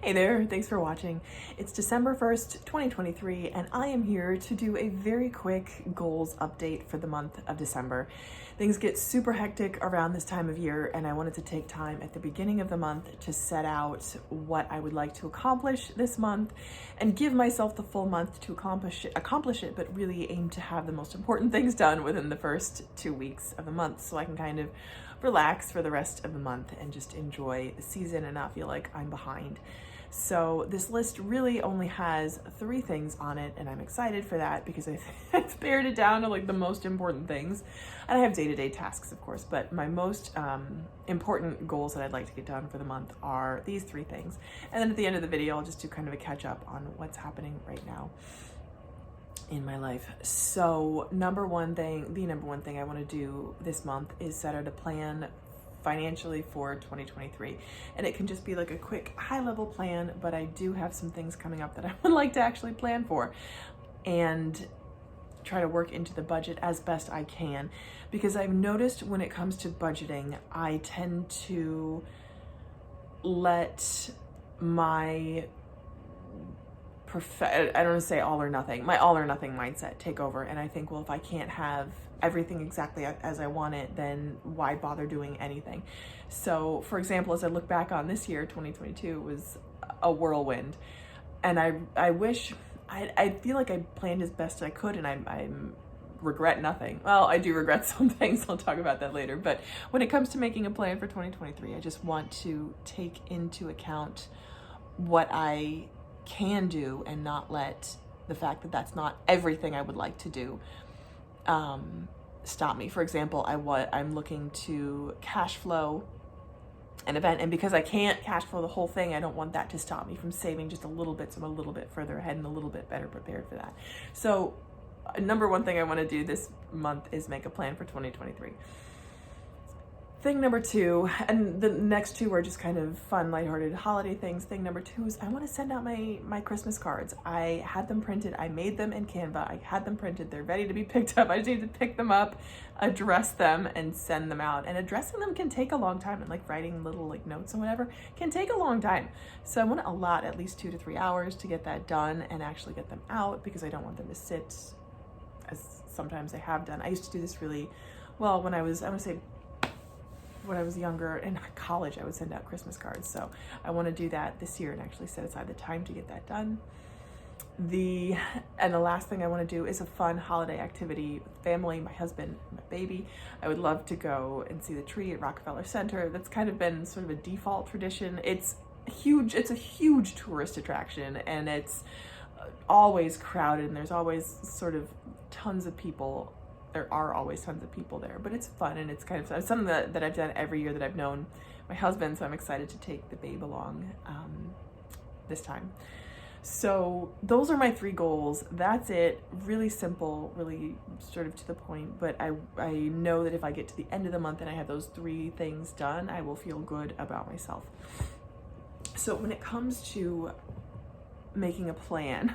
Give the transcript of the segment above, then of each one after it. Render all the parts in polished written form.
Hey there, thanks for watching. It's December 1st, 2023, and I am here to do a very quick goals update for the month of December. Things get super hectic around this time of year, and I wanted to take time at the beginning of the month to set out what I would like to accomplish this month and give myself the full month to accomplish it, but really aim to have the most important things done within the first 2 weeks of the month so I can kind of relax for the rest of the month and just enjoy the season and not feel like I'm behind. So this list really only has 3 things on it, and I'm excited for that because I've pared it down to like the most important things. And I have day-to-day tasks, of course, but my most important goals that I'd like to get done for the month are these 3 things. And then at the end of the video, I'll just do kind of a catch up on what's happening right now in my life. So the number one thing I want to do this month is set out a plan financially for 2023, and it can just be like a quick high-level plan, but I do have some things coming up that I would like to actually plan for and try to work into the budget as best I can, because I've noticed when it comes to budgeting, I tend to let my I don't want to say all or nothing, my all or nothing mindset take over, and I think, well, if I can't have everything exactly as I want it, then why bother doing anything? So, for example, as I look back on this year, 2022 was a whirlwind, and I wish, I feel like I planned as best I could, and I regret nothing. Well, I do regret some things, I'll talk about that later, but when it comes to making a plan for 2023, I just want to take into account what I can do and not let the fact that that's not everything I would like to do stop me. For example, I'm looking to cash flow an event, and because I can't cash flow the whole thing, I don't want that to stop me from saving just a little bit, so I'm a little bit further ahead and a little bit better prepared for that. So number one thing I want to do this month is make a plan for 2023. Thing number 2, and the next 2 are just kind of fun, lighthearted holiday things. Thing number 2 is I want to send out my Christmas cards. I had them printed. I made them in Canva. I had them printed. They're ready to be picked up. I just need to pick them up, address them, and send them out. And addressing them can take a long time, and like writing little like notes and whatever can take a long time. So I want to allot at least 2 to 3 hours to get that done and actually get them out, because I don't want them to sit as sometimes they have done. I used to do this really well when I was younger in college. I would send out Christmas cards. So I want to do that this year and actually set aside the time to get that done. The last thing I want to do is a fun holiday activity with family, my husband, my baby. I would love to go and see the tree at Rockefeller Center. That's kind of been sort of a default tradition. It's huge. It's a huge tourist attraction, and it's always crowded, and there's always sort of tons of people. There are always tons of people there, but it's fun, and it's kind of something that I've done every year that I've known my husband, so I'm excited to take the babe along this time. So those are my 3 goals. That's it. Really simple, really sort of to the point, but I know that if I get to the end of the month and I have those 3 things done, I will feel good about myself. So when it comes to making a plan,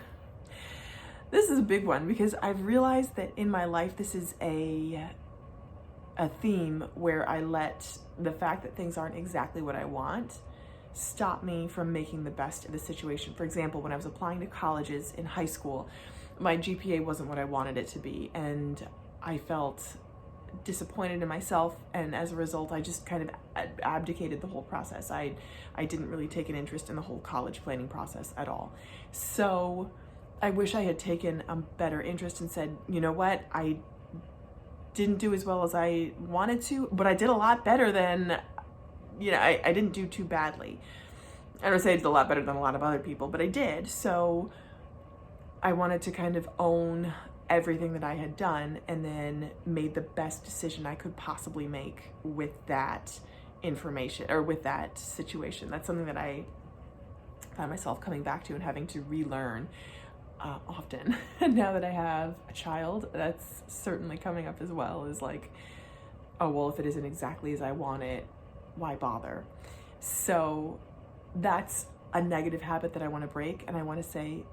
this is a big one, because I've realized that in my life, this is a theme where I let the fact that things aren't exactly what I want stop me from making the best of the situation. For example, when I was applying to colleges in high school, my GPA wasn't what I wanted it to be, and I felt disappointed in myself, and as a result, I just kind of abdicated the whole process. I didn't really take an interest in the whole college planning process at all. So I wish I had taken a better interest and said, you know what, I didn't do as well as I wanted to, but I did a lot better than, I didn't do too badly. I don't say I did a lot better than a lot of other people, but I did. So I wanted to kind of own everything that I had done, and then made the best decision I could possibly make with that information, or with that situation. That's something that I found myself coming back to and having to relearn often. Now that I have a child, that's certainly coming up as well, is like, oh, well, if it isn't exactly as I want it, why bother? So that's a negative habit that I want to break, and I want to say,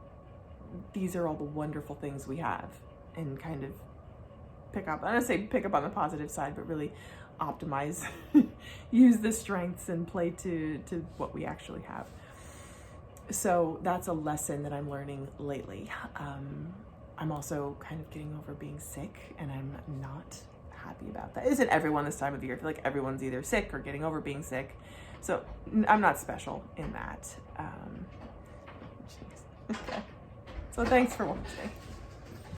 these are all the wonderful things we have, and kind of pick up, I don't say pick up on the positive side, but really optimize, use the strengths and play to what we actually have. So that's a lesson that I'm learning lately. I'm also kind of getting over being sick, and I'm not happy about that. Isn't everyone this time of year? I feel like everyone's either sick or getting over being sick. So I'm not special in that. Okay. So thanks for watching.